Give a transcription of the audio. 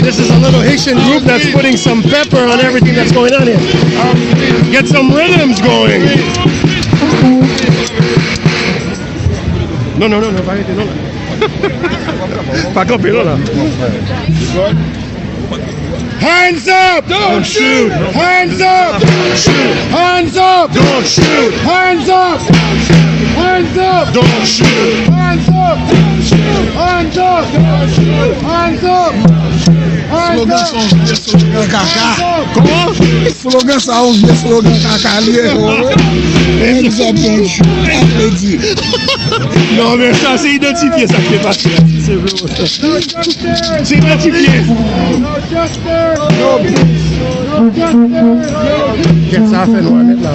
This is a little Haitian group that's putting some pepper on everything that's going on here. Get some rhythms going. No, parete, no. Pa camper, no. Hands up! Don't shoot! Hands up! Don't shoot! Hands up! Don't shoot! Hands up! Hands up! Don't shoot! Hands up! Don't shoot! Hands up! Don't shoot! Hands up! Slogan são os dias slogan Kaká. Como? Slogan são os dias slogan Kaká ali. Hands up, don't shoot. Acredite. Non, mais ça, c'est identifié, ça fait pas. C'est vraiment ça. C'est identifié. Qu'est-ce que ça fait, nous, à mettre là?